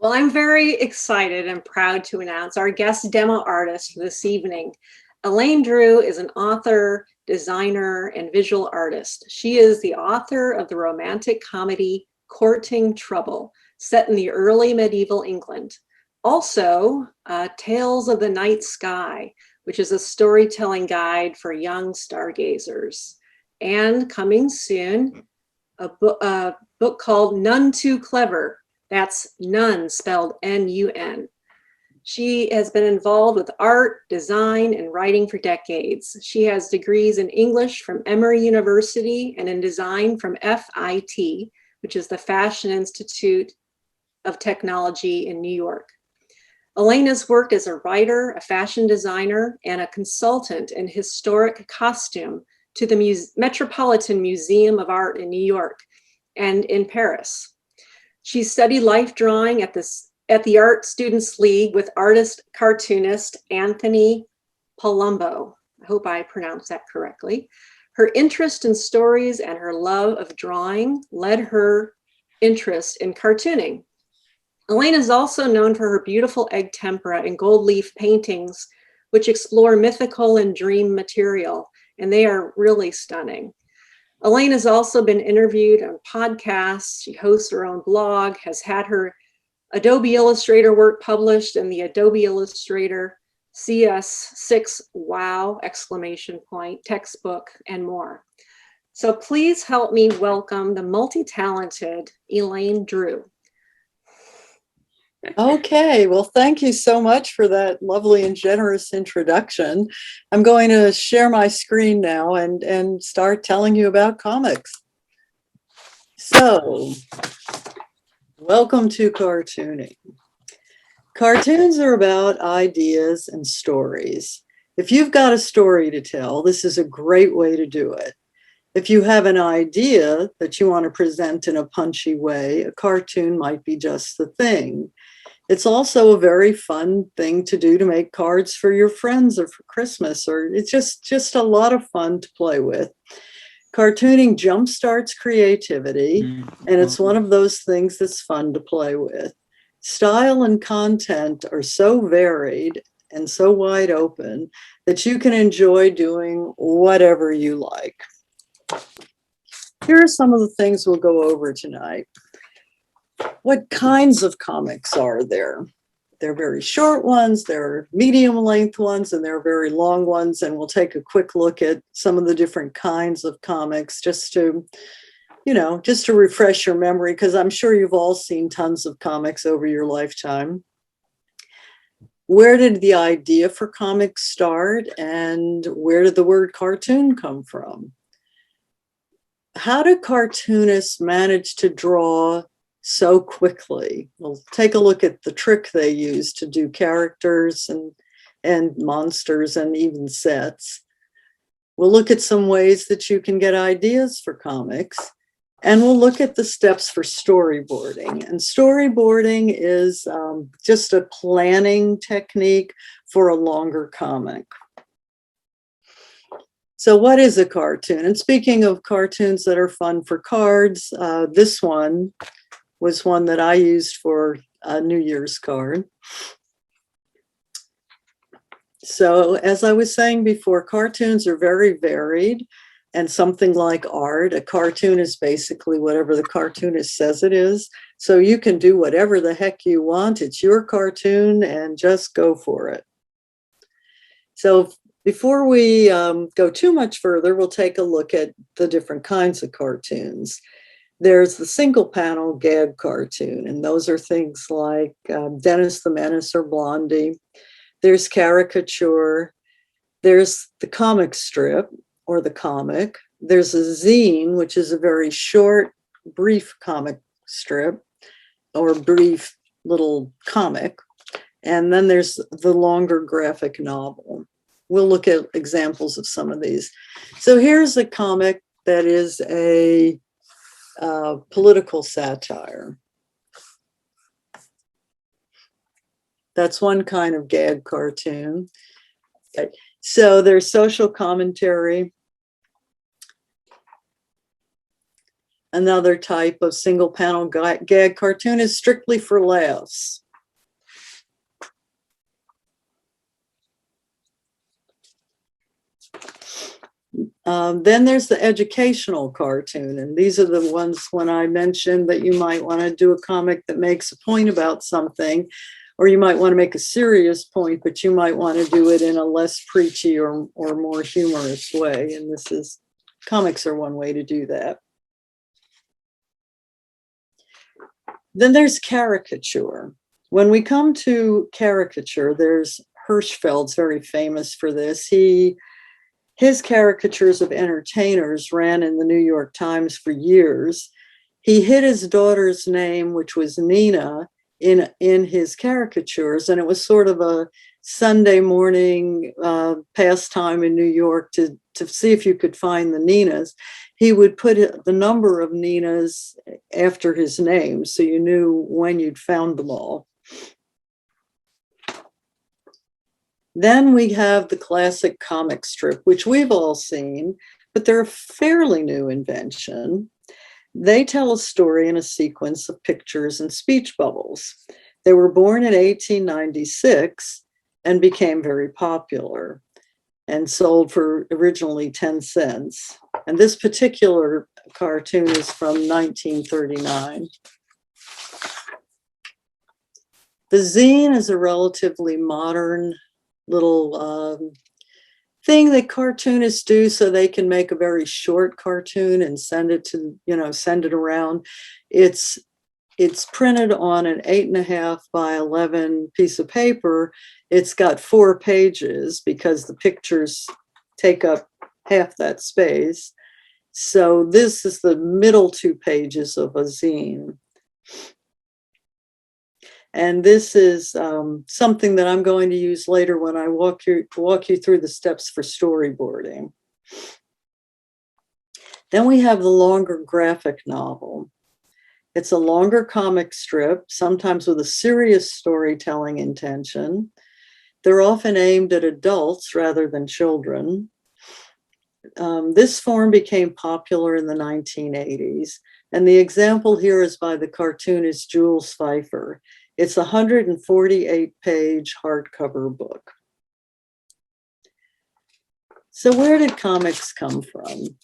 Well, I'm very excited and proud to announce our guest demo artist for this evening. Elaine Drew is an author, designer, and visual artist. She is the author of the romantic comedy Courting Trouble, set in the early medieval England. Also, Tales of the Night Sky, which is a storytelling guide for young stargazers. And coming soon, a book called None Too Clever. That's Nun spelled N-U-N. She has been involved with art, design, and writing for decades. She has degrees in English from Emory University and in design from FIT, which is the Fashion Institute of Technology in New York. Elaine has worked as a writer, a fashion designer, and a consultant in historic costume to the Metropolitan Museum of Art in New York and in Paris. She studied life drawing at the Art Students League with artist cartoonist Anthony Palumbo. I hope I pronounced that correctly. Her interest in stories and her love of drawing led her interest in cartooning. Elaine is also known for her beautiful egg tempera and gold leaf paintings, which explore mythical and dream material, and they are really stunning. Elaine has also been interviewed on podcasts. She hosts her own blog, has had her Adobe Illustrator work published in the Adobe Illustrator CS6 Wow! Textbook, and more. So please help me welcome the multi-talented Elaine Drew. Okay, well, thank you so much for that lovely and generous introduction. I'm going to share my screen now and start telling you about comics. So, welcome to cartooning. Cartoons are about ideas and stories. If you've got a story to tell, this is a great way to do it. If you have an idea that you want to present in a punchy way, a cartoon might be just the thing. It's also a very fun thing to do to make cards for your friends or for Christmas, or it's just a lot of fun to play with. Cartooning jumpstarts creativity, and it's one of those things that's fun to play with. Style and content are so varied and so wide open that you can enjoy doing whatever you like. Here are some of the things we'll go over tonight. What kinds of comics are there? There are very short ones, there are medium length ones, and there are very long ones. And we'll take a quick look at some of the different kinds of comics just to refresh your memory, because I'm sure you've all seen tons of comics over your lifetime. Where did the idea for comics start, and where did the word cartoon come from? How do cartoonists manage to draw so quickly? We'll take a look at the trick they use to do characters and monsters and even sets. We'll look at some ways that you can get ideas for comics, and we'll look at the steps for storyboarding. And storyboarding is just a planning technique for a longer comic. So what is a cartoon? And speaking of cartoons that are fun for cards, this one was one that I used for a New Year's card. So as I was saying before, cartoons are very varied, and something like art, a cartoon is basically whatever the cartoonist says it is. So you can do whatever the heck you want. It's your cartoon and just go for it. So before we go too much further, we'll take a look at the different kinds of cartoons. There's the single panel gag cartoon, and those are things like Dennis the Menace or Blondie. There's caricature. There's the comic strip or the comic. There's a zine, which is a very short, brief comic strip or brief little comic. And then there's the longer graphic novel. We'll look at examples of some of these. So here's a comic that is a political satire. That's one kind of gag cartoon. Okay. So there's social commentary. Another type of single panel gag cartoon is strictly for laughs. Then there's the educational cartoon, and these are the ones when I mentioned that you might want to do a comic that makes a point about something, or you might want to make a serious point, but you might want to do it in a less preachy or more humorous way. And comics are one way to do that. Then there's caricature. When we come to caricature, there's Hirschfeld's very famous for this. His caricatures of entertainers ran in the New York Times for years. He hid his daughter's name, which was Nina, in his caricatures, and it was sort of a Sunday morning pastime in New York to see if you could find the Ninas. He would put the number of Ninas after his name, so you knew when you'd found them all. Then we have the classic comic strip, which we've all seen, but they're a fairly new invention. They tell a story in a sequence of pictures and speech bubbles. They were born in 1896 and became very popular and sold for originally 10 cents. And this particular cartoon is from 1939. The zine is a relatively modern little thing that cartoonists do so they can make a very short cartoon and send it around. It's printed on an 8.5 by 11 piece of paper. It's got 4 pages because the pictures take up half that space. So this is the middle 2 pages of a zine. And this is something that I'm going to use later when I walk you through the steps for storyboarding. Then we have the longer graphic novel. It's a longer comic strip, sometimes with a serious storytelling intention. They're often aimed at adults rather than children. This form became popular in the 1980s. And the example here is by the cartoonist Jules Pfeiffer. It's a 148-page hardcover book. So where did comics come from?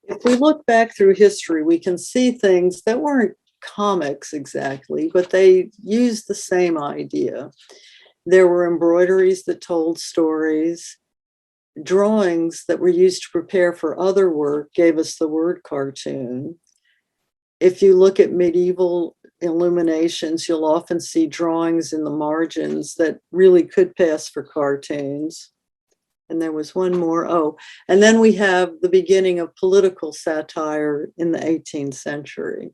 If we look back through history, we can see things that weren't comics exactly, but they used the same idea. There were embroideries that told stories. Drawings that were used to prepare for other work gave us the word cartoon. If you look at medieval illuminations, you'll often see drawings in the margins that really could pass for cartoons. And there was one more. Oh, and then we have the beginning of political satire in the 18th century.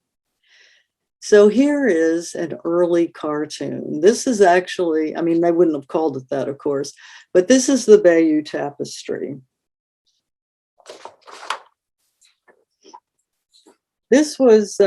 So here is an early cartoon. This is actually, I mean, they wouldn't have called it that, of course, but this is the Bayeux Tapestry. This was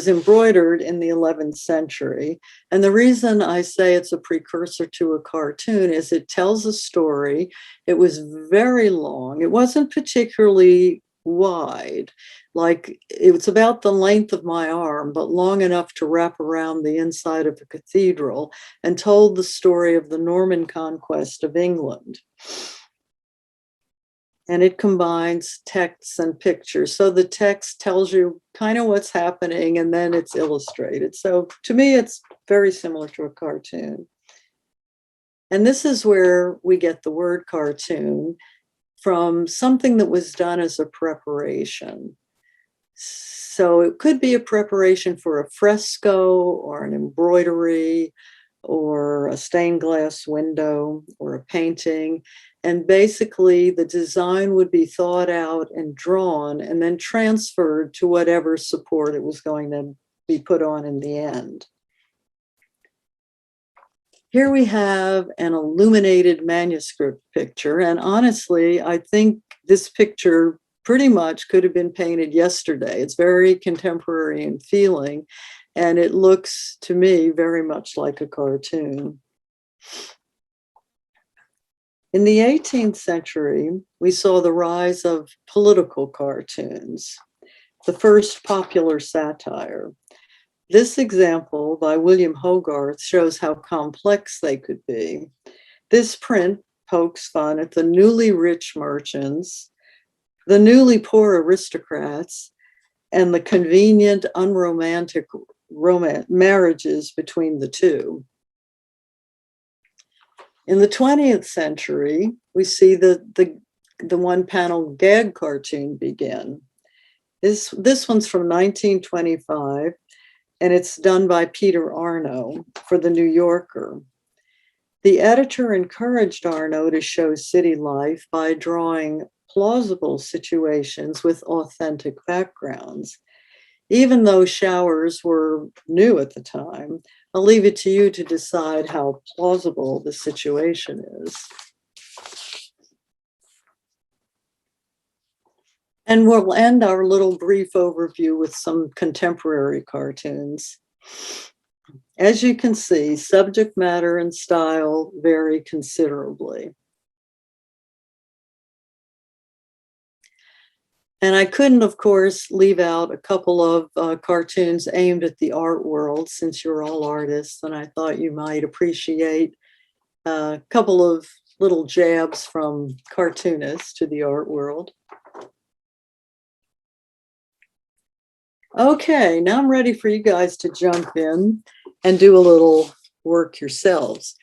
embroidered in the 11th century. And the reason I say it's a precursor to a cartoon is it tells a story. It was very long. It wasn't particularly wide. Like, it's about the length of my arm, but long enough to wrap around the inside of a cathedral, and told the story of the Norman conquest of England. And it combines texts and pictures. So the text tells you kind of what's happening, and then it's illustrated. So to me, it's very similar to a cartoon. And this is where we get the word cartoon from something that was done as a preparation. So it could be a preparation for a fresco or an embroidery or a stained glass window or a painting. And basically the design would be thought out and drawn and then transferred to whatever support it was going to be put on in the end. Here we have an illuminated manuscript picture. And honestly, I think this picture pretty much could have been painted yesterday. It's very contemporary in feeling, and it looks to me very much like a cartoon. In the 18th century, we saw the rise of political cartoons, the first popular satire. This example by William Hogarth shows how complex they could be. This print pokes fun at the newly rich merchants, the newly poor aristocrats, and the convenient, unromantic marriages between the two. In the 20th century, we see the one-panel gag cartoon begin. This one's from 1925, and it's done by Peter Arno for The New Yorker. The editor encouraged Arno to show city life by drawing plausible situations with authentic backgrounds. Even though showers were new at the time, I'll leave it to you to decide how plausible the situation is. And we'll end our little brief overview with some contemporary cartoons. As you can see, subject matter and style vary considerably. And I couldn't, of course, leave out a couple of cartoons aimed at the art world, since you're all artists, and I thought you might appreciate a couple of little jabs from cartoonists to the art world. Okay, now I'm ready for you guys to jump in and do a little work yourselves.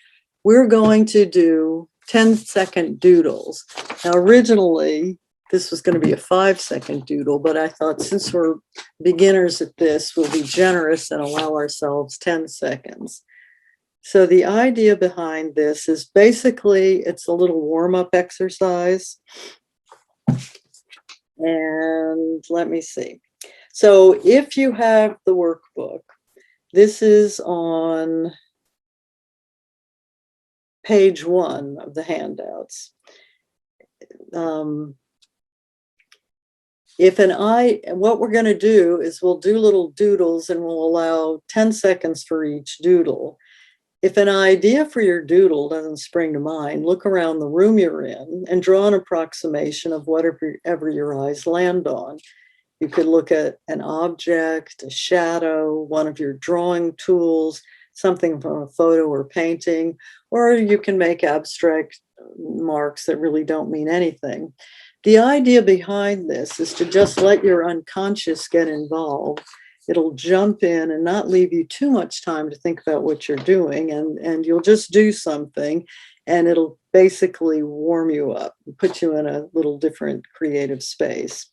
We're going to do 10-second doodles. Now, originally, this was going to be a 5-second doodle, but I thought since we're beginners at this, we'll be generous and allow ourselves 10 seconds. So the idea behind this is basically it's a little warm-up exercise. And let me see. So if you have the workbook, this is on page 1 of the handouts. What we're going to do is we'll do little doodles and we'll allow 10 seconds for each doodle. If an idea for your doodle doesn't spring to mind, look around the room you're in and draw an approximation of whatever your eyes land on. You could look at an object, a shadow, one of your drawing tools, something from a photo or painting, or you can make abstract marks that really don't mean anything. The idea behind this is to just let your unconscious get involved. It'll jump in and not leave you too much time to think about what you're doing, and you'll just do something, and it'll basically warm you up and put you in a little different creative space.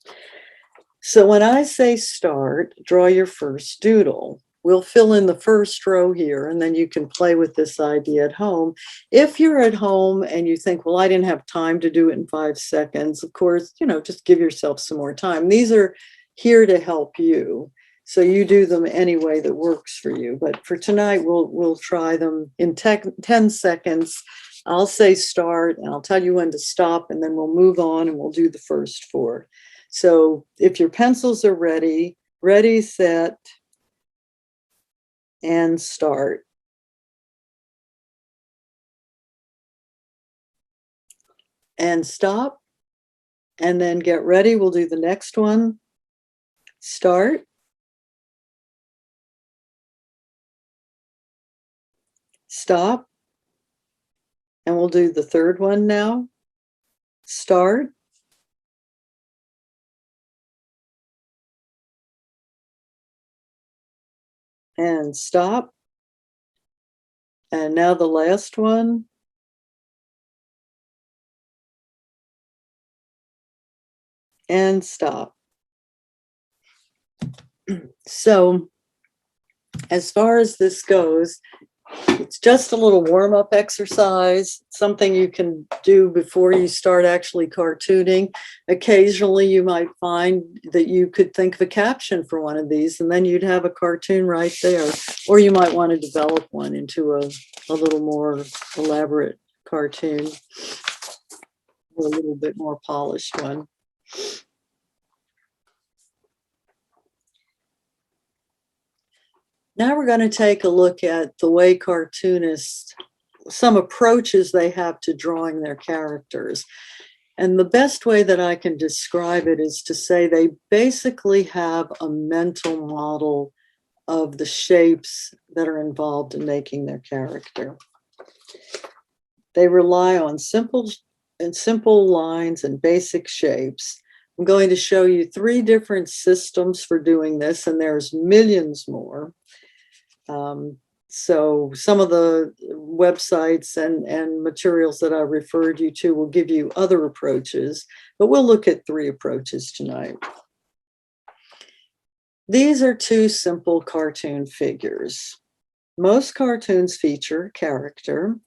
So when I say start, draw your first doodle. We'll fill in the first row here, and then you can play with this idea at home. If you're at home and you think, well, I didn't have time to do it in 5 seconds, of course, just give yourself some more time. These are here to help you. So you do them any way that works for you. But for tonight, we'll try them in 10 seconds. I'll say start, and I'll tell you when to stop, and then we'll move on and we'll do the first 4. So if your pencils are ready, set, and start. And stop, and then get ready. We'll do the next one. Start. Stop. And we'll do the third one now. Start. And stop. And now the last one. And stop. So as far as this goes, it's just a little warm-up exercise, something you can do before you start actually cartooning. Occasionally, you might find that you could think of a caption for one of these, and then you'd have a cartoon right there. Or you might want to develop one into a little more elaborate cartoon, or a little bit more polished one. Now we're going to take a look at the way cartoonists some approaches they have to drawing their characters. And the best way that I can describe it is to say they basically have a mental model of the shapes that are involved in making their character. They rely on simple lines and basic shapes. I'm going to show you 3 different systems for doing this, and there's millions more. So some of the websites and materials that I referred you to will give you other approaches, but we'll look at 3 approaches tonight. These are 2 simple cartoon figures. Most cartoons feature a character,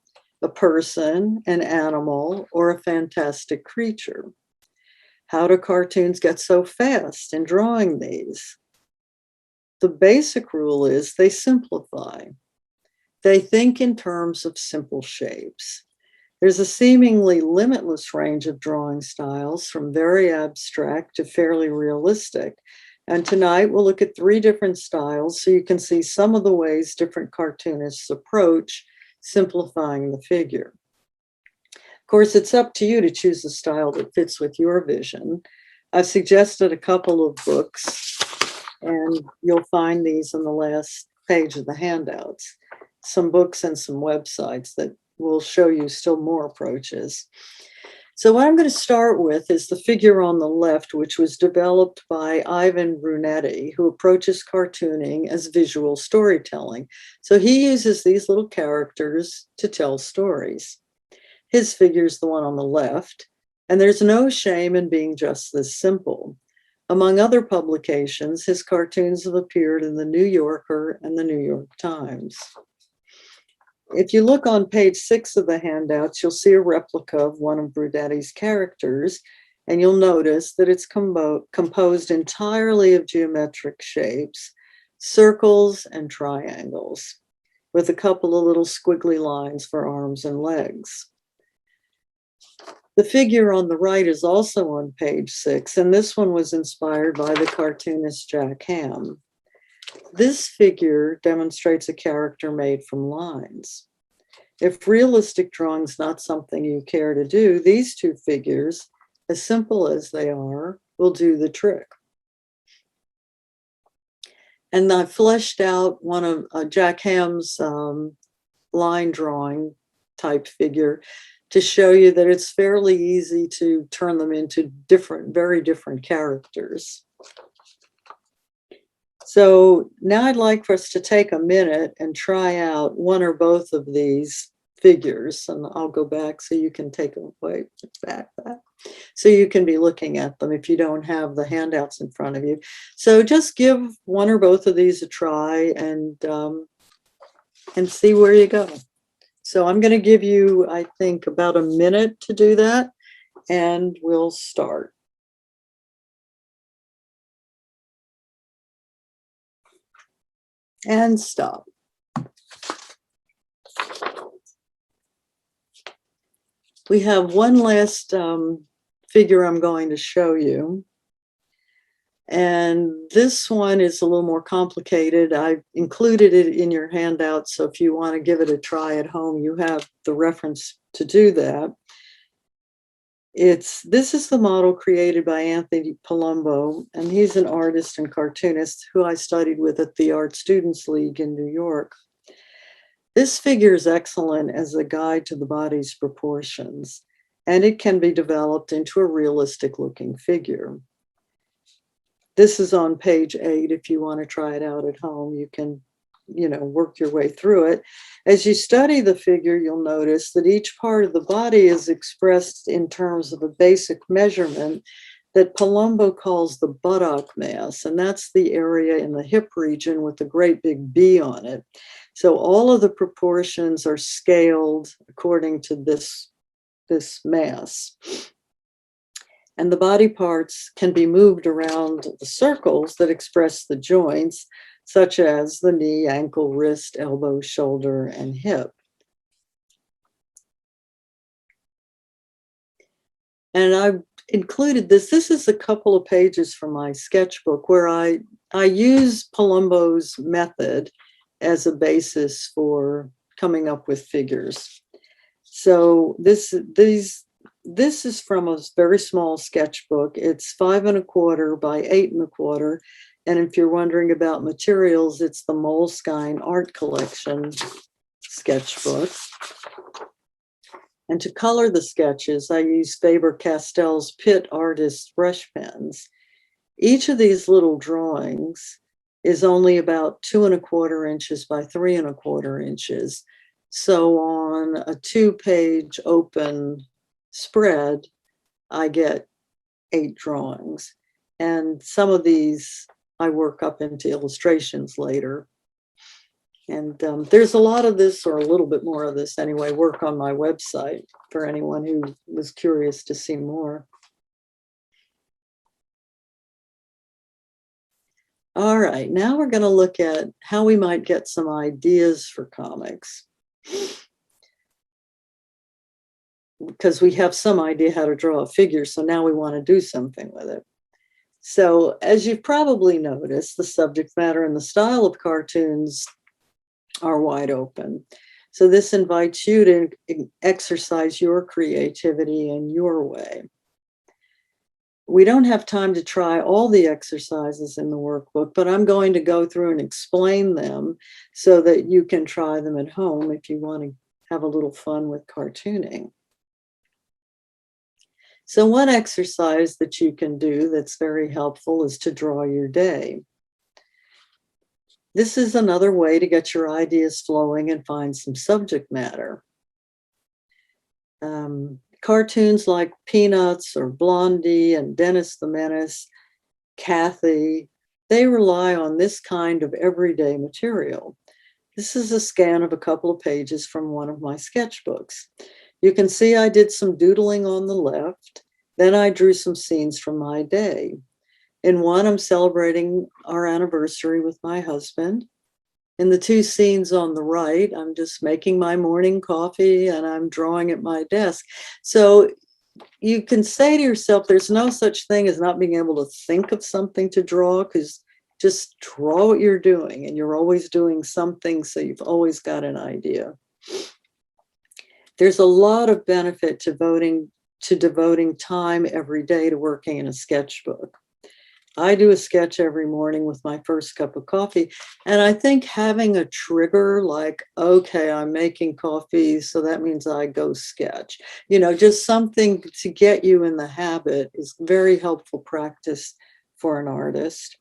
a person, an animal, or a fantastic creature. How do cartoons get so fast in drawing these? The basic rule is they simplify. They think in terms of simple shapes. There's a seemingly limitless range of drawing styles, from very abstract to fairly realistic. And tonight we'll look at 3 different styles so you can see some of the ways different cartoonists approach simplifying the figure. Of course, it's up to you to choose a style that fits with your vision. I've suggested a couple of books, and you'll find these on the last page of the handouts. Some books and some websites that will show you still more approaches. So what I'm going to start with is the figure on the left, which was developed by Ivan Brunetti, who approaches cartooning as visual storytelling. So he uses these little characters to tell stories. His figure is the one on the left, and there's no shame in being just this simple. Among other publications, his cartoons have appeared in the New Yorker and the New York Times. If you look on page 6 of the handouts, you'll see a replica of one of Brunetti's characters, and you'll notice that it's composed entirely of geometric shapes, circles and triangles, with a couple of little squiggly lines for arms and legs. The figure on the right is also on page 6, and this one was inspired by the cartoonist Jack Ham. This figure demonstrates a character made from lines. If realistic drawing is not something you care to do, these 2 figures, as simple as they are, will do the trick. And I fleshed out one of Jack Ham's line drawing type figure to show you that it's fairly easy to turn them into very different characters. So now I'd like for us to take a minute and try out one or both of these figures. And I'll go back so you can take a back. So you can be looking at them if you don't have the handouts in front of you. So just give one or both of these a try and see where you go. So I'm going to give you, I think, about a minute to do that, and we'll start. And stop. We have one last figure I'm going to show you. And this one is a little more complicated. I've included it in your handout, so if you want to give it a try at home, you have the reference to do that. This is the model created by Anthony Palumbo, and he's an artist and cartoonist who I studied with at the Art Students League in New York. This figure is excellent as a guide to the body's proportions, and it can be developed into a realistic looking figure. This is on page 8. If you want to try it out at home, you can, work your way through it. As you study the figure, you'll notice that each part of the body is expressed in terms of a basic measurement that Palumbo calls the buttock mass, and that's the area in the hip region with the great big B on it. So all of the proportions are scaled according to this mass. And the body parts can be moved around the circles that express the joints, such as the knee, ankle, wrist, elbow, shoulder, and hip. And I've included this. This is a couple of pages from my sketchbook where I use Palumbo's method as a basis for coming up with figures. So this is from a very small sketchbook. It's 5 1/4 by 8 1/4. And if you're wondering about materials, it's the Moleskine Art Collection sketchbook. And to color the sketches, I use Faber-Castell's Pitt Artist brush pens. Each of these little drawings is only about 2 1/4 inches by 3 1/4 inches. So on a 2-page open spread, I get 8 drawings. And some of these I work up into illustrations later. And there's a lot of this, or a little bit more of this anyway, work on my website for anyone who was curious to see more. All right, now we're going to look at how we might get some ideas for comics. Because we have some idea how to draw a figure, so now we want to do something with it. So as you've probably noticed, the subject matter and the style of cartoons are wide open. So this invites you to exercise your creativity in your way. We don't have time to try all the exercises in the workbook, but I'm going to go through and explain them so that you can try them at home if you want to have a little fun with cartooning. So one exercise that you can do that's very helpful is to draw your day. This is another way to get your ideas flowing and find some subject matter. Cartoons like Peanuts or Blondie and Dennis the Menace, Kathy, they rely on this kind of everyday material. This is a scan of a couple of pages from one of my sketchbooks. You can see I did some doodling on the left, then I drew some scenes from my day. In one, I'm celebrating our anniversary with my husband. In the 2 scenes on the right, I'm just making my morning coffee and I'm drawing at my desk. So you can say to yourself, there's no such thing as not being able to think of something to draw, because just draw what you're doing and you're always doing something, so you've always got an idea. There's a lot of benefit to devoting time every day to working in a sketchbook. I do a sketch every morning with my first cup of coffee. And I think having a trigger like, okay, I'm making coffee, so that means I go sketch. Just something to get you in the habit is very helpful practice for an artist.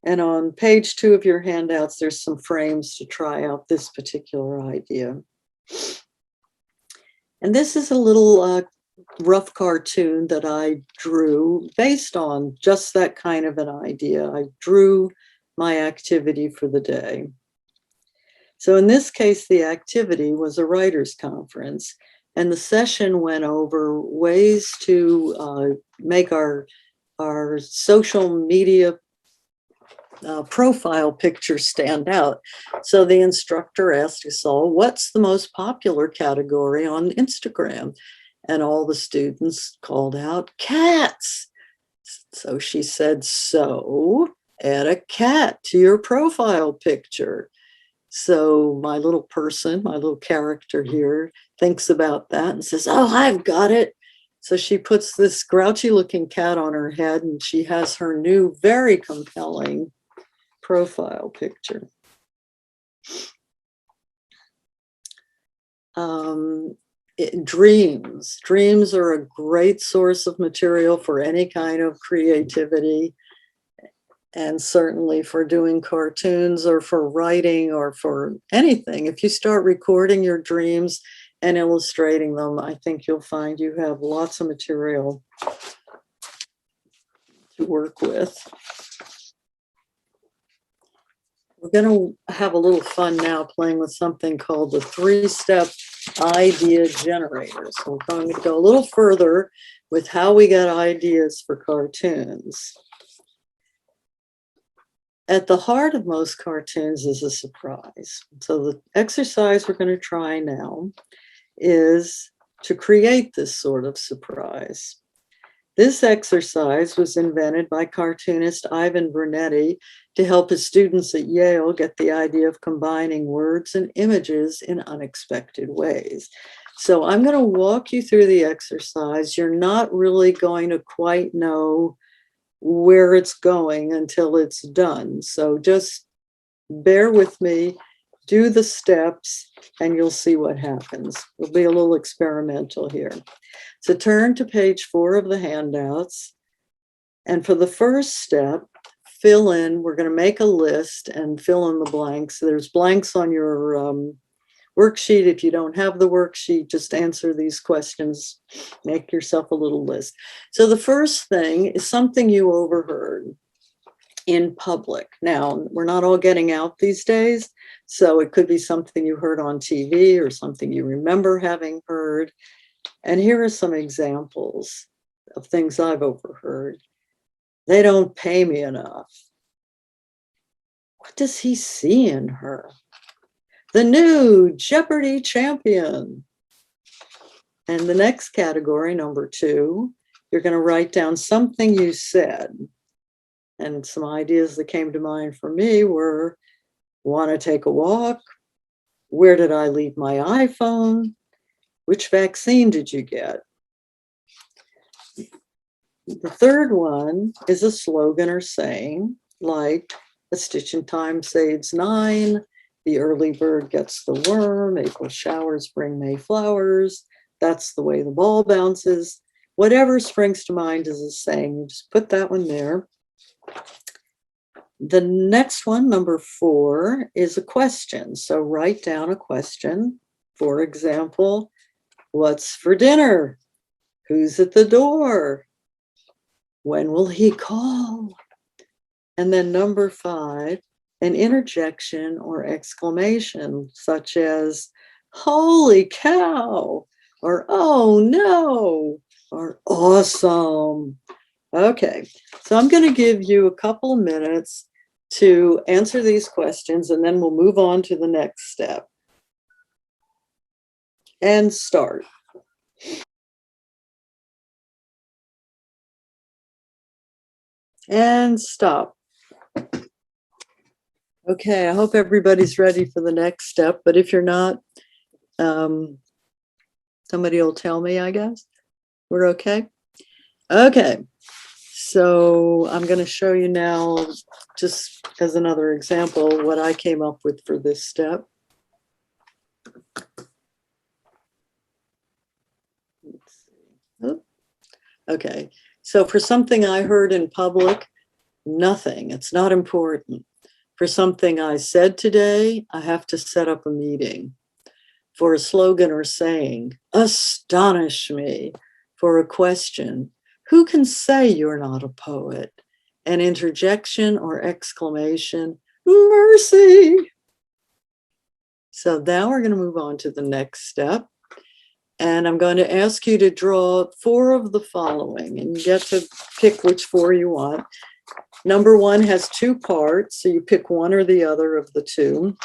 And on page 2 of your handouts, there's some frames to try out this particular idea. And this is a little rough cartoon that I drew based on just that kind of an idea. I drew my activity for the day. So in this case, the activity was a writer's conference, and the session went over ways to make our social media profile picture stand out. So the instructor asked us all, what's the most popular category on Instagram? And all the students called out cats. So she said, so add a cat to your profile picture. So my little person, my little character here, thinks about that and says, oh, I've got it. So she puts this grouchy looking cat on her head, and she has her new, very compelling profile picture. Dreams are a great source of material for any kind of creativity, and certainly for doing cartoons or for writing or for anything. If you start recording your dreams and illustrating them, I think you'll find you have lots of material to work with. We're going to have a little fun now playing with something called the 3-step idea generator. So we're going to go a little further with how we get ideas for cartoons. At the heart of most cartoons is a surprise. So the exercise we're going to try now is to create this sort of surprise. This exercise was invented by cartoonist Ivan Brunetti to help his students at Yale get the idea of combining words and images in unexpected ways. So I'm going to walk you through the exercise. You're not really going to quite know where it's going until it's done. So just bear with me, do the steps, and you'll see what happens. It'll be a little experimental here. So turn to page 4 of the handouts. And for the first step, fill in, we're going to make a list and fill in the blanks. There's blanks on your worksheet. If you don't have the worksheet, just answer these questions, make yourself a little list. So the first thing is something you overheard in public. Now, we're not all getting out these days, so it could be something you heard on TV or something you remember having heard. And here are some examples of things I've overheard. They don't pay me enough. What does he see in her? The new Jeopardy champion. And the next category, number 2, you're going to write down something you said. And some ideas that came to mind for me were, want to take a walk? Where did I leave my iPhone? Which vaccine did you get? The third one is a slogan or saying, like, a stitch in time saves 9, the early bird gets the worm, April showers bring May flowers, that's the way the ball bounces. Whatever springs to mind as a saying, you just put that one there. The next one, number 4, is a question. So write down a question. For example, what's for dinner? Who's at the door? When will he call? And then number 5, an interjection or exclamation, such as, holy cow, or oh no, or awesome. Okay, so I'm going to give you a couple of minutes to answer these questions, and then we'll move on to the next step. And start. And stop. Okay, I hope everybody's ready for the next step, but if you're not, somebody will tell me, I guess. We're okay? Okay, so I'm going to show you now, just as another example, what I came up with for this step. Let's see. Oh. Okay, so for something I heard in public, nothing, it's not important. For something I said today, I have to set up a meeting. For a slogan or saying, astonish me. For a question, who can say you're not a poet? An interjection or exclamation, mercy. So now we're going to move on to the next step. And I'm going to ask you to draw 4 of the following, and you get to pick which 4 you want. Number 1 has 2 parts, so you pick one or the other of the 2.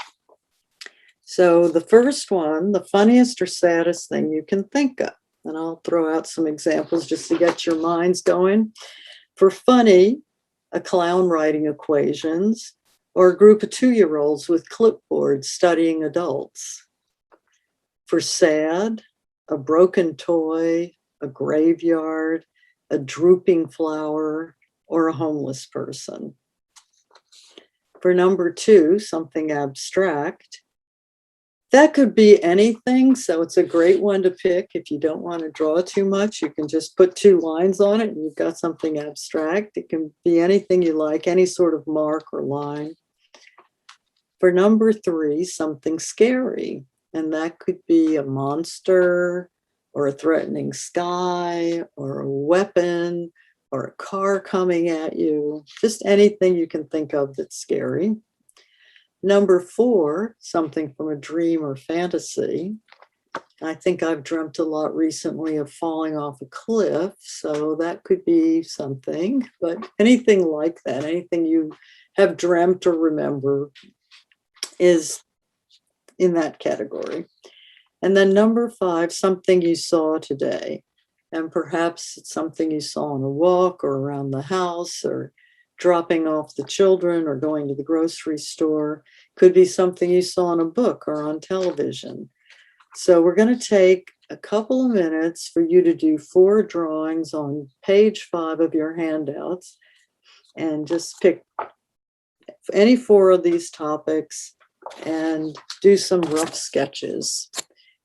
So the first one, the funniest or saddest thing you can think of. And I'll throw out some examples just to get your minds going. For funny, a clown writing equations, or a group of 2-year-olds with clipboards studying adults. For sad, a broken toy, a graveyard, a drooping flower, or a homeless person. For number 2, something abstract, that could be anything, so it's a great one to pick. If you don't want to draw too much, you can just put 2 lines on it and you've got something abstract. It can be anything you like, any sort of mark or line. For number 3, something scary, and that could be a monster or a threatening sky or a weapon or a car coming at you, just anything you can think of that's scary. Number 4, something from a dream or fantasy. I think I've dreamt a lot recently of falling off a cliff, so that could be something, but anything like that, anything you have dreamt or remember is in that category. And then number 5, something you saw today. And perhaps it's something you saw on a walk or around the house or dropping off the children or going to the grocery store. Could be something you saw in a book or on television. So we're going to take a couple of minutes for you to do 4 drawings on page 5 of your handouts, and just pick any 4 of these topics and do some rough sketches.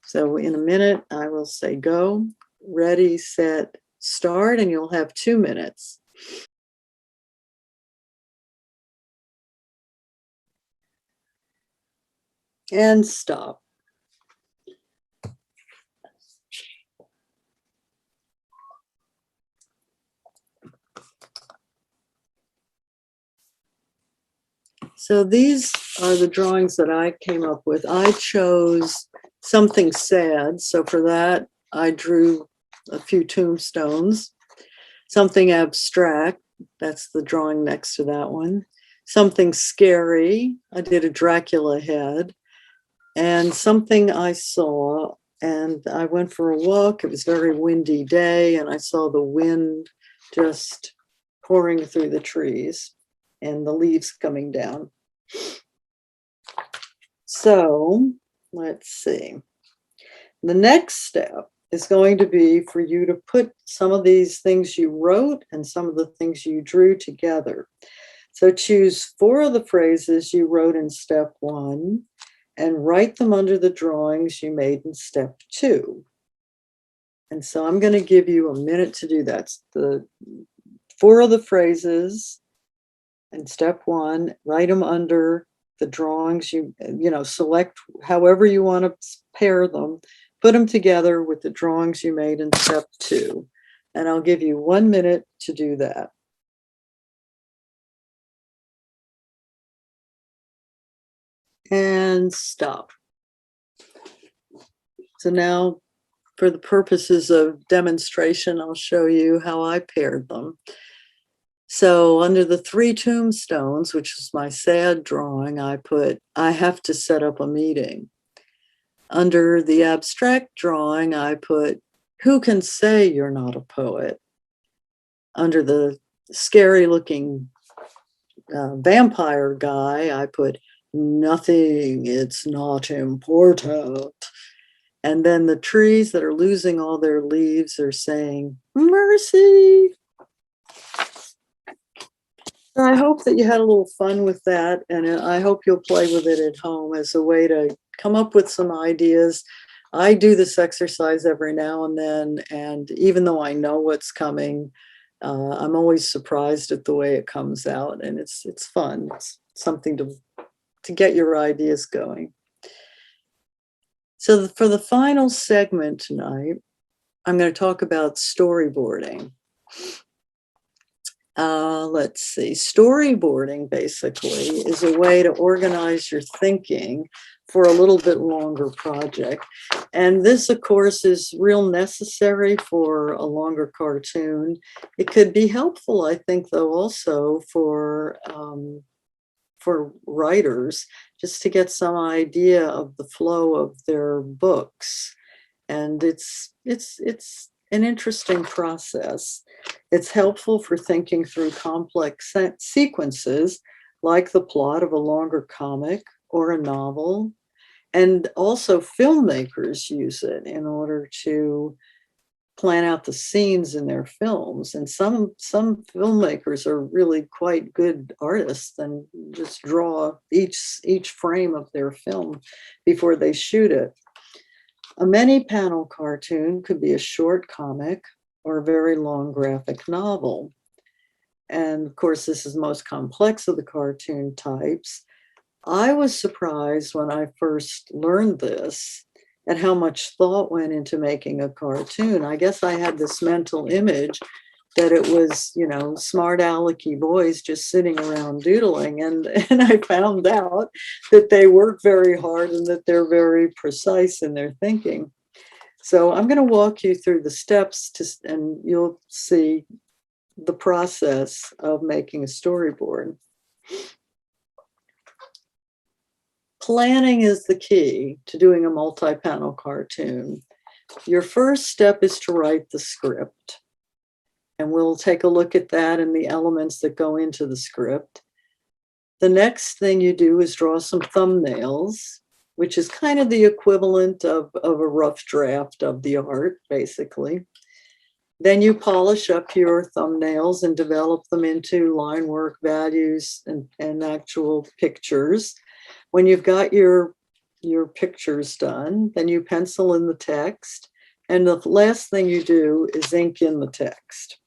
So in a minute, I will say go, ready, set, start, and you'll have 2 minutes. And stop. So these are the drawings that I came up with. I chose something sad. So for that, I drew a few tombstones. Something abstract, that's the drawing next to that one. Something scary, I did a Dracula head. And something I saw, and I went for a walk. It was a very windy day, and I saw the wind just pouring through the trees and the leaves coming down. So let's see. The next step is going to be for you to put some of these things you wrote and some of the things you drew together. So choose 4 of the phrases you wrote in step 1 and write them under the drawings you made in step 2. And so I'm going to give you a minute to do that. The 4 of the phrases in step 1, write them under the drawings you select however you want to pair them, put them together with the drawings you made in step 2. And I'll give you 1 minute to do that. And stop. So now, for the purposes of demonstration, I'll show you how I paired them. So under the 3 tombstones, which is my sad drawing, I put, I have to set up a meeting. Under the abstract drawing, I put, who can say you're not a poet? Under the scary looking vampire guy, I put, nothing, it's not important. And then the trees that are losing all their leaves are saying, mercy. So I hope that you had a little fun with that, and I hope you'll play with it at home as a way to come up with some ideas. I do this exercise every now and then, and even though I know what's coming, I'm always surprised at the way it comes out, and it's fun. It's something to get your ideas going. So for the final segment tonight, I'm going to talk about storyboarding. Let's see. Storyboarding basically is a way to organize your thinking for a little bit longer project. And this, of course, is real necessary for a longer cartoon. It could be helpful, I think, though, also for writers, just to get some idea of the flow of their books. And it's an interesting process. It's helpful for thinking through complex sequences, like the plot of a longer comic or a novel. And also filmmakers use it in order to plan out the scenes in their films. And some filmmakers are really quite good artists and just draw each frame of their film before they shoot it. A many panel cartoon could be a short comic or a very long graphic novel. And of course, this is the most complex of the cartoon types. I was surprised when I first learned this at how much thought went into making a cartoon. I guess I had this mental image that it was, smart alecky boys just sitting around doodling. And I found out that they work very hard and that they're very precise in their thinking. So I'm going to walk you through the steps and you'll see the process of making a storyboard. Planning is the key to doing a multi-panel cartoon. Your first step is to write the script. And we'll take a look at that and the elements that go into the script. The next thing you do is draw some thumbnails, which is kind of the equivalent of a rough draft of the art, basically. Then you polish up your thumbnails and develop them into line work, values, and actual pictures. When you've got your pictures done, then you pencil in the text. And the last thing you do is ink in the text.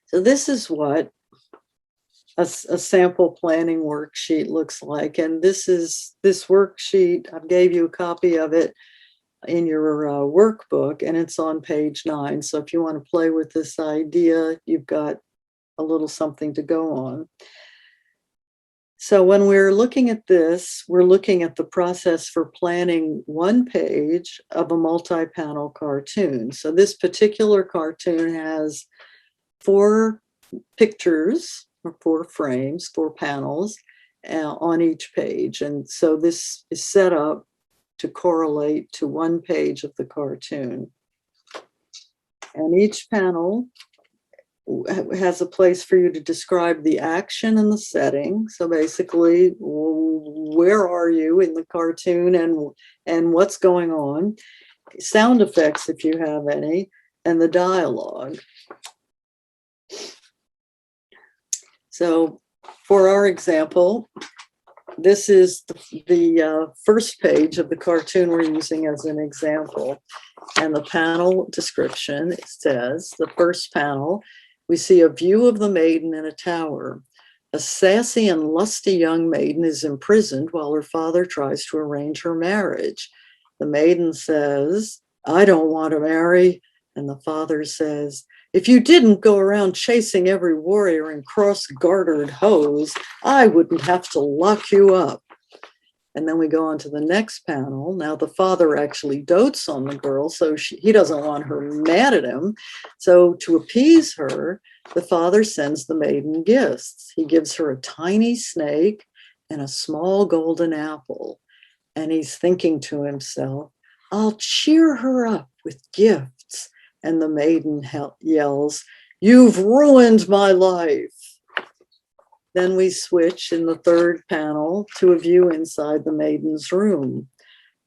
So this is what a sample planning worksheet looks like. And this worksheet, I gave you a copy of it in your workbook, and it's on page 9. So if you want to play with this idea, you've got a little something to go on. So when we're looking at this, we're looking at the process for planning one page of a multi-panel cartoon. So this particular cartoon has 4 pictures, or 4 frames, 4 panels on each page. And so this is set up to correlate to one page of the cartoon. And each panel has a place for you to describe the action and the setting. So basically, where are you in the cartoon and what's going on? Sound effects, if you have any, and the dialogue. So for our example, this is the first page of the cartoon we're using as an example. And the panel description, it says, the first panel, we see a view of the maiden in a tower. A sassy and lusty young maiden is imprisoned while her father tries to arrange her marriage. The maiden says, "I don't want to marry." And the father says, "If you didn't go around chasing every warrior in cross-gartered hose, I wouldn't have to lock you up." And then we go on to the next panel. Now the father actually dotes on the girl, so he doesn't want her mad at him. So to appease her, the father sends the maiden gifts. He gives her a tiny snake and a small golden apple. And he's thinking to himself, "I'll cheer her up with gifts." And the maiden yells, "You've ruined my life." Then we switch in the third panel to a view inside the maiden's room.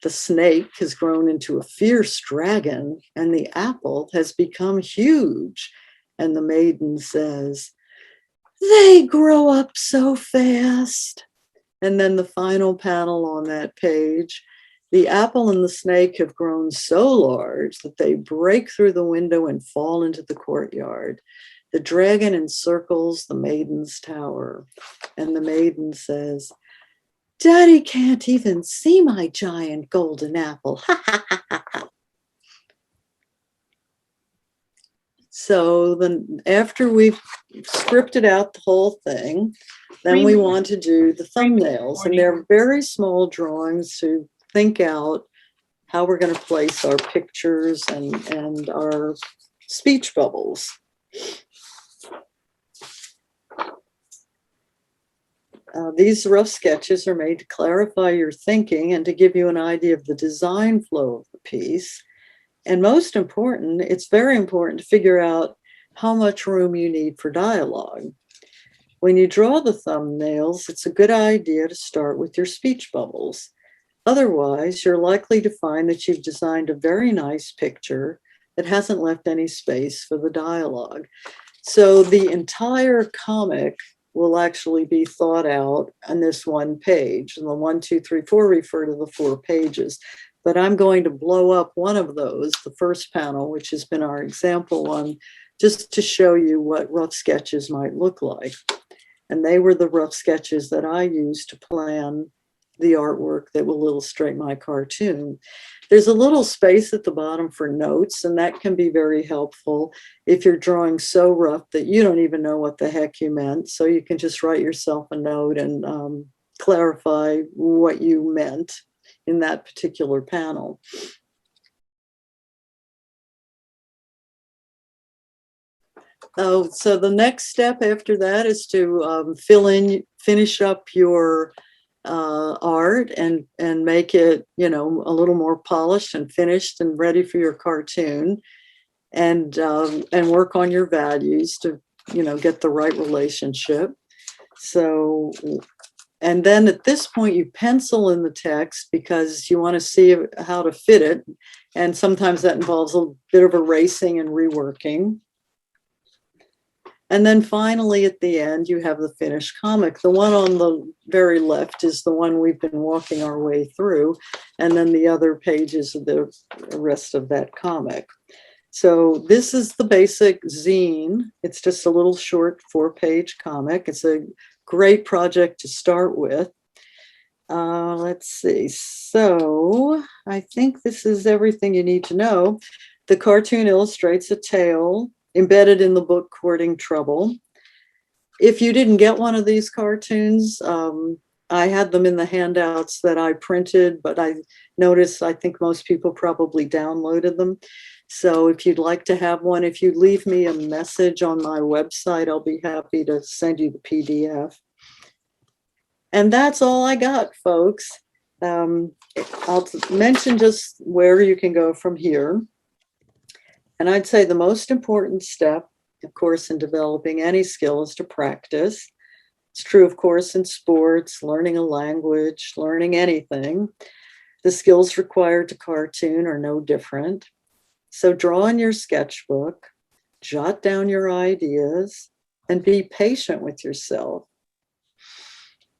The snake has grown into a fierce dragon, and the apple has become huge. And the maiden says, "They grow up so fast." And then the final panel on that page, the apple and the snake have grown so large that they break through the window and fall into the courtyard. The dragon encircles the maiden's tower, and the maiden says, "Daddy can't even see my giant golden apple." So then after we've scripted out the whole thing, then we want to do the thumbnails, and they're very small drawings to think out how we're going to place our pictures and our speech bubbles. These rough sketches are made to clarify your thinking and to give you an idea of the design flow of the piece. And most important, it's very important to figure out how much room you need for dialogue. When you draw the thumbnails, it's a good idea to start with your speech bubbles. Otherwise, you're likely to find that you've designed a very nice picture that hasn't left any space for the dialogue. So the entire comic will actually be thought out on this one page. And the 1, 2, 3, 4 refer to the 4 pages. But I'm going to blow up one of those, the first panel, which has been our example one, just to show you what rough sketches might look like. And they were the rough sketches that I used to plan the artwork that will illustrate my cartoon. There's a little space at the bottom for notes, and that can be very helpful if you're drawing so rough that you don't even know what the heck you meant. So you can just write yourself a note and clarify what you meant in that particular panel. So the next step after that is to finish up your art and make it, a little more polished and finished and ready for your cartoon, and work on your values to, get the right relationship. So And then at this point, you pencil in the text because you want to see how to fit it. And sometimes that involves a bit of erasing and reworking. And then finally, at the end, you have the finished comic. The one on the very left is the one we've been walking our way through. And then the other pages of the rest of that comic. So this is the basic zine. It's just a little short 4-page comic. It's a great project to start with. Let's see. So I think this is everything you need to know. The cartoon illustrates a tale embedded in the book Courting Trouble. If you didn't get one of these cartoons, I had them in the handouts that I printed, but I noticed I think most people probably downloaded them. So if you'd like to have one, if you leave me a message on my website, I'll be happy to send you the PDF. And that's all I got, folks. I'll mention just where you can go from here. And I'd say the most important step, of course, in developing any skill is to practice. It's true, of course, in sports, learning a language, learning anything. The skills required to cartoon are no different. So draw in your sketchbook, jot down your ideas, and be patient with yourself.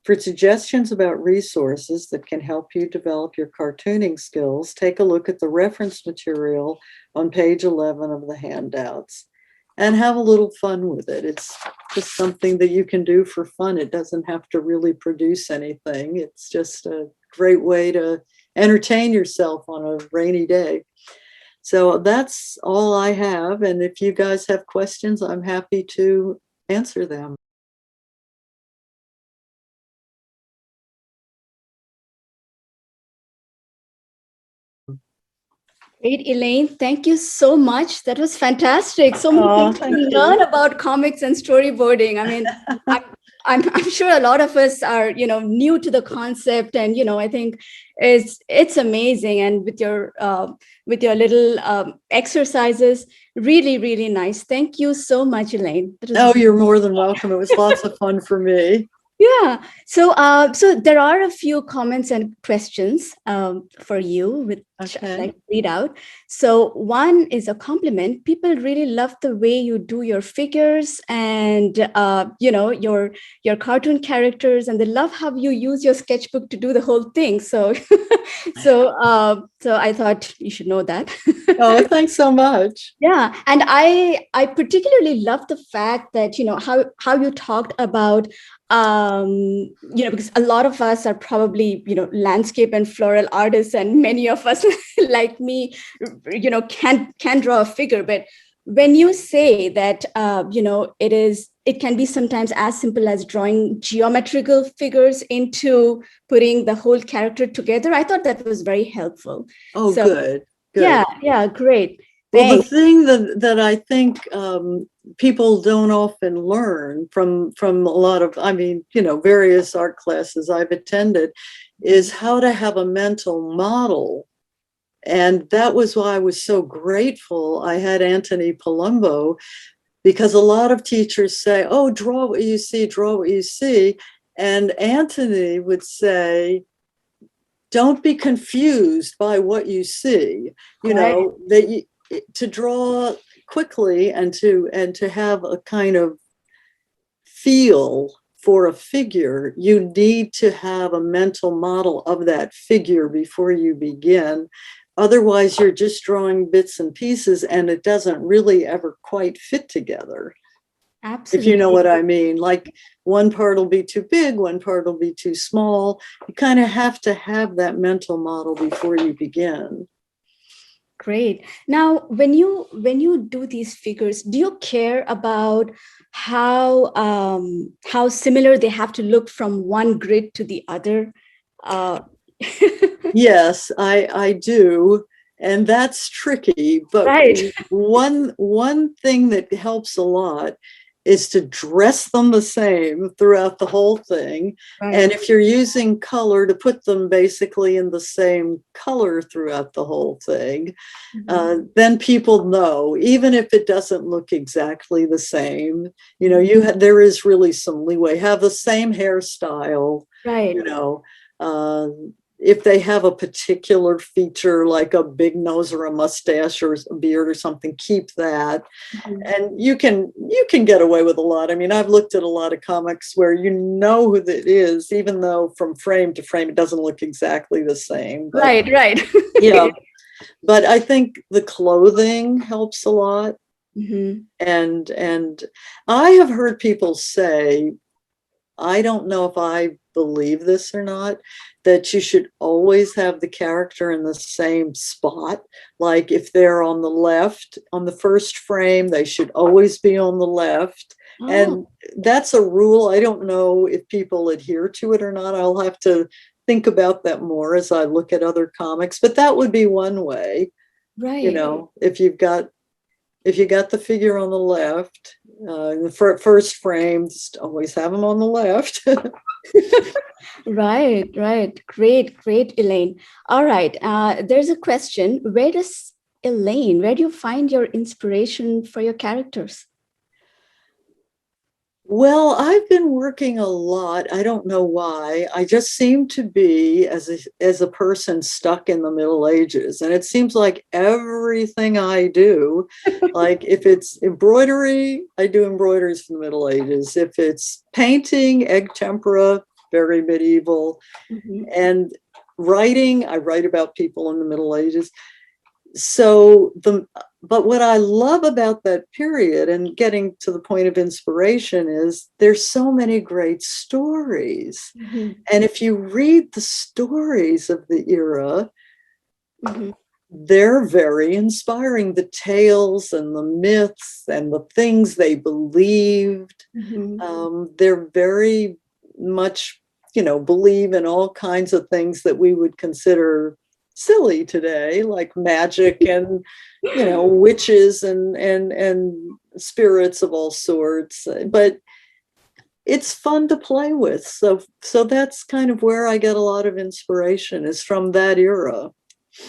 For suggestions about resources that can help you develop your cartooning skills, take a look at the reference material on page 11 of the handouts and have a little fun with it. It's just something that you can do for fun. It doesn't have to really produce anything. It's just a great way to entertain yourself on a rainy day. So that's all I have. And if you guys have questions, I'm happy to answer them. Great, Elaine. Thank you so much. That was fantastic. So many things to learn about comics and storyboarding. I mean, I'm sure a lot of us are, new to the concept, and I think it's amazing. And with your little exercises, really, really nice. Thank you so much, Elaine. Oh, you're more than welcome. It was lots of fun for me. Yeah. So there are a few comments and questions for you, which I'd like to read out. So one is a compliment. People really love the way you do your figures and your cartoon characters, and they love how you use your sketchbook to do the whole thing. So so I thought you should know that. Oh, thanks so much. Yeah, and I particularly love the fact that how you talked about because a lot of us are probably landscape and floral artists, and many of us like me can draw a figure. But when you say that it can be sometimes as simple as drawing geometrical figures into putting the whole character together, I thought that was very helpful. Oh, so, good. Yeah, great. Well, the thing that I think people don't often learn from a lot of, various art classes I've attended, is how to have a mental model. And that was why I was so grateful I had Anthony Palumbo, because a lot of teachers say, oh, draw what you see, draw what you see. And Anthony would say, don't be confused by what you see, to draw quickly and to have a kind of feel for a figure, you need to have a mental model of that figure before you begin. Otherwise, you're just drawing bits and pieces, and it doesn't really ever quite fit together. Absolutely. If you know what I mean. Like one part will be too big, one part will be too small. You kind of have to have that mental model before you begin. Great. Now, when you do these figures, do you care about how similar they have to look from one grid to the other? Yes, I do. And that's tricky. But right. one thing that helps a lot is to dress them the same throughout the whole thing. Right. And if you're using color, to put them basically in the same color throughout the whole thing, then people know, even if it doesn't look exactly the same, there is really some leeway. Have the same hairstyle, Right. You know, if they have a particular feature like a big nose or a mustache or a beard or something, keep that. And you can get away with a lot. I mean, I've looked at a lot of comics where you know who it is, even though from frame to frame it doesn't look exactly the same. But, Right. yeah. But I think the clothing helps a lot. And I have heard people say, I don't know if I believe this or not, that you should always have the character in the same spot. Like if they're on the left, on the first frame, they should always be on the left. Oh. And that's a rule. I don't know if people adhere to it or not. I'll have to think about that more as I look at other comics, but that would be one way. Right. You know, if you got the figure on the left, the first frame, just always have them on the left. Right. Great, Elaine. All right. There's a question. Where do you find your inspiration for your characters? Well, I've been working a lot. I don't know why. I just seem to be as a person stuck in the Middle Ages. And it seems like everything I do, like if it's embroidery, I do embroideries from the Middle Ages. If it's painting, egg tempera, very medieval. And writing, I write about people in the Middle Ages. But what I love about that period and getting to the point of inspiration is there's so many great stories. And if you read the stories of the era, they're very inspiring. The tales and the myths and the things they believed, they're very much, believe in all kinds of things that we would consider silly today, like magic and witches and spirits of all sorts, but it's fun to play with. So that's kind of where I get a lot of inspiration, is from that era.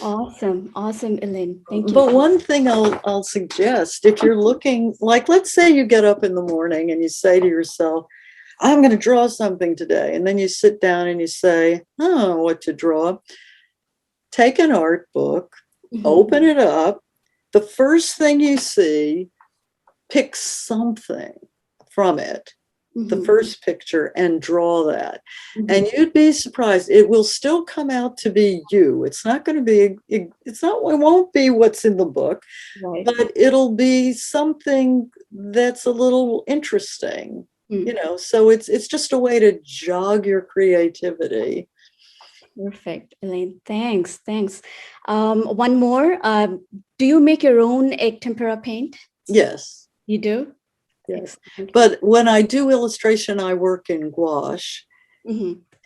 Awesome, Elaine. Thank you. But one thing I'll suggest, if you're looking, like, let's say you get up in the morning and you say to yourself, I'm going to draw something today, and then you sit down and you say, oh, what to draw. Take an art book, open it up. The first thing you see, pick something from it, the first picture, and draw that. And you'd be surprised. It will still come out to be you. It's not going to be, it won't be what's in the book, right, but it'll be something that's a little interesting, so it's just a way to jog your creativity. Perfect, Elaine. Thanks. One more. Do you make your own egg tempera paint? Yes. You do? Yes. But when I do illustration, I work in gouache.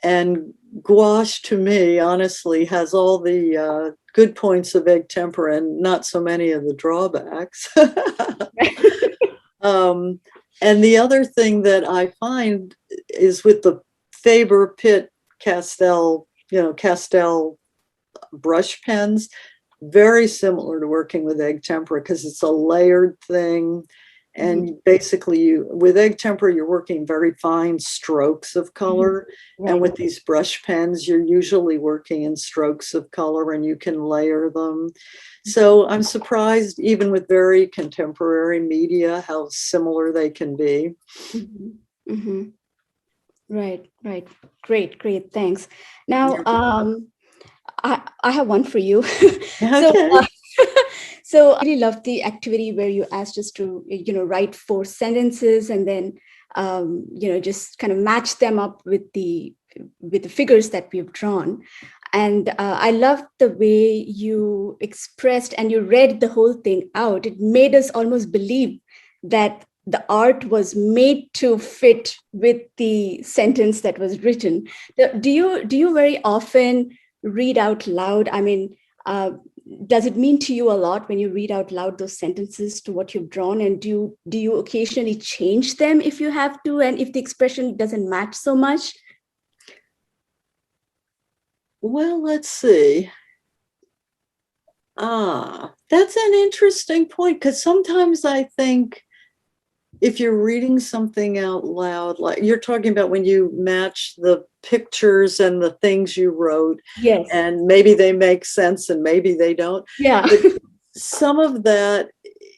And gouache, to me, honestly, has all the good points of egg tempera and not so many of the drawbacks. And the other thing that I find is with the Faber-Pitt Castell brush pens, very similar to working with egg tempera, because it's a layered thing. And basically with egg tempera, you're working very fine strokes of color. And with these brush pens, you're usually working in strokes of color and you can layer them. So I'm surprised, even with very contemporary media, how similar they can be. Right. Great. Thanks. Now, I have one for you. Okay. So I really love the activity where you asked us to, write 4 sentences and then, just kind of match them up with the figures that we've drawn. And I loved the way you expressed and you read the whole thing out. It made us almost believe that the art was made to fit with the sentence that was written. Do you very often read out loud? I mean, does it mean to you a lot when you read out loud those sentences to what you've drawn? And do you occasionally change them if you have to, and if the expression doesn't match so much? Well, let's see. That's an interesting point, because sometimes I think if you're reading something out loud, like you're talking about when you match the pictures and the things you wrote, Yes. and maybe they make sense and maybe they don't. Yeah. But some of that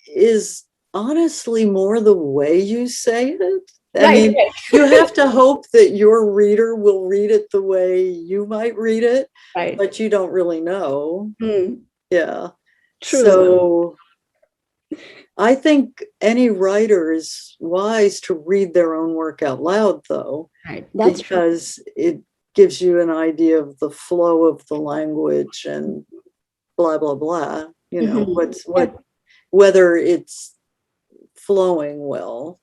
is honestly more the way you say it. I mean, Right. you have to hope that your reader will read it the way you might read it, Right. but you don't really know. Mm, Yeah. true. So I think any writer is wise to read their own work out loud, though, Right. That's true. because it gives you an idea of the flow of the language and blah, blah, blah. You know, Yeah. whether it's flowing well.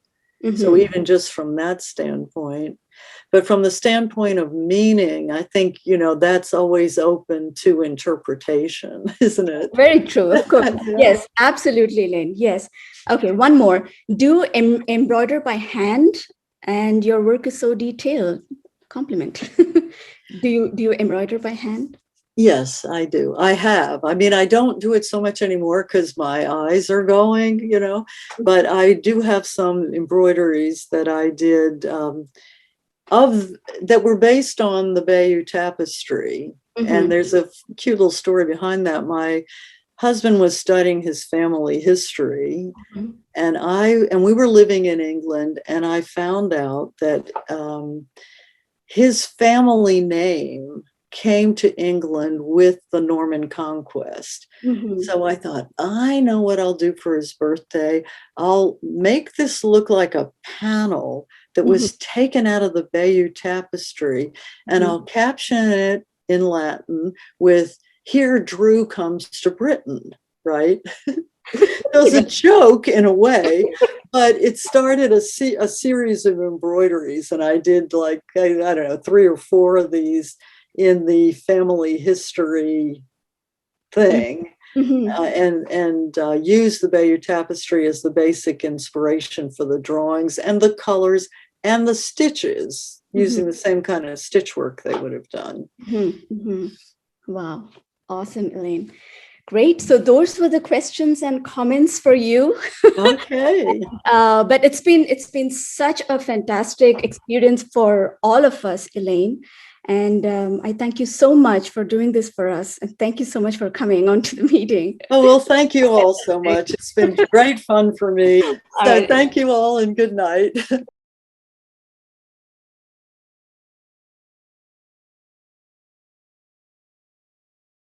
So Mhm. even just from that standpoint, but from the standpoint of meaning, I think, that's always open to interpretation, isn't it? Very true, of course. Yeah. Yes, absolutely, Elaine. Yes. Okay, one more. Do embroider by hand, and your work is so detailed. Compliment. Do you embroider by hand? Yes, I do. I have. I mean, I don't do it so much anymore because my eyes are going, but I do have some embroideries that I did that were based on the Bayeux tapestry. And there's a cute little story behind that. My husband was studying his family history, and we were living in England, and I found out that his family name came to England with the Norman conquest. So I thought, I know what I'll do for his birthday. I'll make this look like a panel that was taken out of the Bayeux tapestry, and I'll caption it in Latin with, "Here Drew comes to Britain," right? It was a joke in a way, but it started a series of embroideries, and I did like, I don't know, 3 or 4 of these in the family history thing, and used the Bayeux tapestry as the basic inspiration for the drawings and the colors and the stitches, using the same kind of stitch work they would have done. Wow. Awesome, Elaine. Great. So those were the questions and comments for you. Okay. But it's been such a fantastic experience for all of us, Elaine. And I thank you so much for doing this for us. And thank you so much for coming on to the meeting. Oh, well, thank you all so much. It's been great fun for me. So All right. thank you all and good night.